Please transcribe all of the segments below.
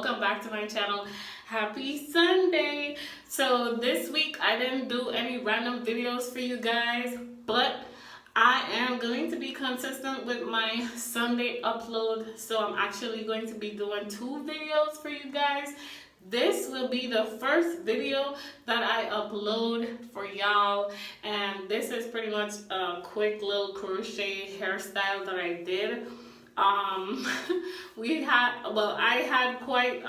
welcome back to my channel. Happy Sunday. So this week I didn't do any random videos for you guys, but I am going to be consistent with my Sunday upload. So I'm actually going to be doing 2 videos for you guys. This will be the first video that I upload for y'all, and this is pretty much a quick little crochet hairstyle that I did. I had quite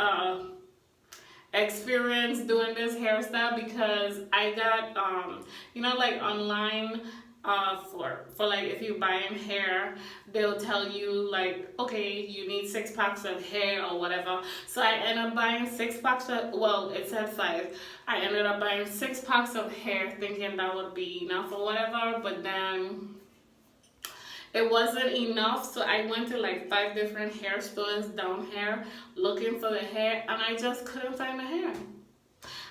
experience doing this hairstyle because I got like online for like if you're buying hair, they'll tell you like, okay, you need 6 packs of hair or whatever. So I ended up buying 6 packs of, well, it said 5. I ended up buying 6 packs of hair thinking that would be enough or whatever, but then it wasn't enough. So I went to like 5 different hair stores down here looking for the hair, and I just couldn't find the hair.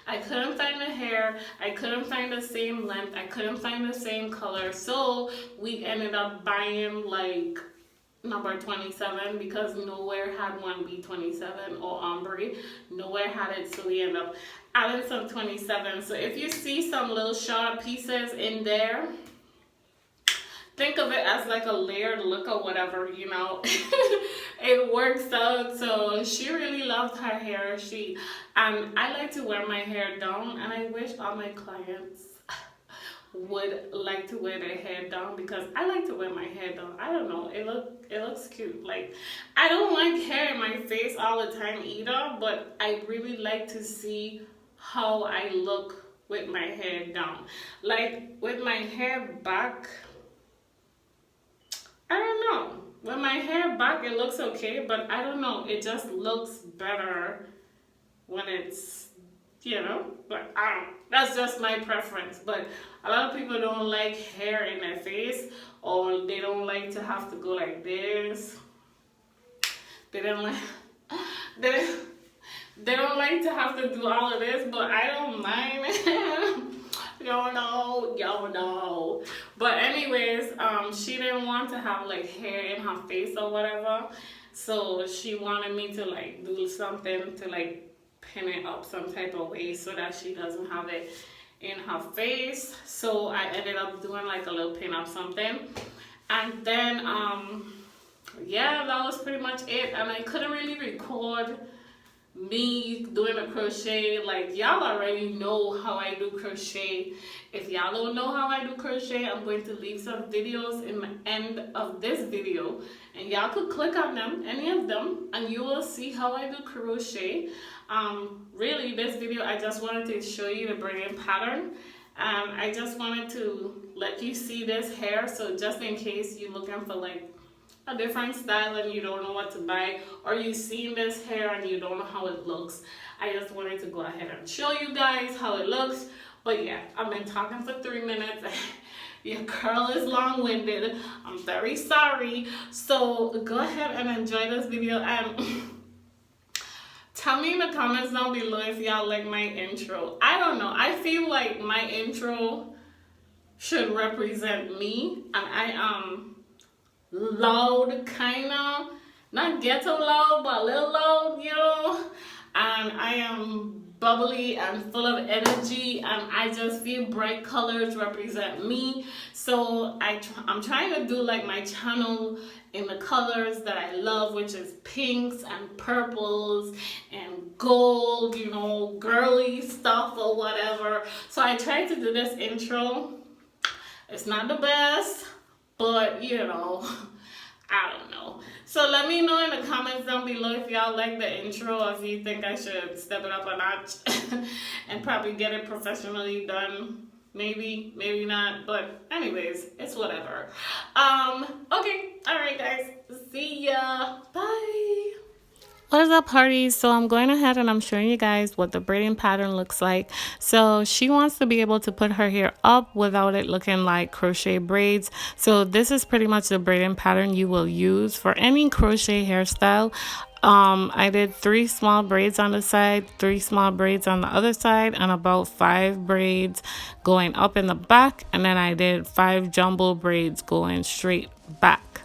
I couldn't find the hair, I couldn't find the same length, I couldn't find the same color. So we ended up buying like number 27 because nowhere had one B27 or ombre. Nowhere had it, so we ended up adding some 27. So if you see some little short pieces in there, think of it as like a layered look or whatever, you know. It works out. So she really loved her hair. I like to wear my hair down, and I wish all my clients would like to wear their hair down because I like to wear my hair down. I don't know, it looks cute. Like, I don't like hair in my face all the time either, but I really like to see how I look with my hair down. Like with my hair back, I don't know. With my hair back, it looks okay, but I don't know. It just looks better when it's, but I don't. That's just my preference. But a lot of people don't like hair in their face, or they don't like to have to go like this. They don't like. They don't like to have to do all of this, but I don't mind. Y'all know. But anyways, she didn't want to have like hair in her face or whatever, so she wanted me to like do something to like pin it up some type of way so that she doesn't have it in her face. So I ended up doing like a little pin up something, and then yeah, that was pretty much it. And I couldn't really record me doing a crochet. Like, y'all already know how I do crochet. If y'all don't know how I do crochet, I'm going to leave some videos in the end of this video, and y'all could click on them, any of them, and you will see how I do crochet. Really, this video I just wanted to show you the braiding pattern. I just wanted to let you see this hair, so just in case you're looking for like a different style and you don't know what to buy, or you've seen this hair and you don't know how it looks, I just wanted to go ahead and show you guys how it looks. But yeah, I've been talking for 3 minutes. Your girl is long-winded. I'm very sorry. So go ahead and enjoy this video, and tell me in the comments down below if y'all like my intro. I don't know, I feel like my intro should represent me, and I am loud, kind of, not ghetto loud, but a little loud, and I am bubbly and full of energy, and I just feel bright colors represent me. So I'm trying to do like my channel in the colors that I love, which is pinks and purples and gold, girly stuff or whatever. So I tried to do this intro. It's not the best, but I don't know. So let me know in the comments down below if y'all like the intro, or if you think I should step it up a notch and probably get it professionally done. Maybe, maybe not, but anyways, it's whatever. Okay, all right guys, see ya, bye. What is up, Heartis? So I'm going ahead and I'm showing you guys what the braiding pattern looks like. So she wants to be able to put her hair up without it looking like crochet braids. So this is pretty much the braiding pattern you will use for any crochet hairstyle. I did 3 small braids on the side, 3 small braids on the other side, and about 5 braids going up in the back, and then I did 5 jumbo braids going straight back.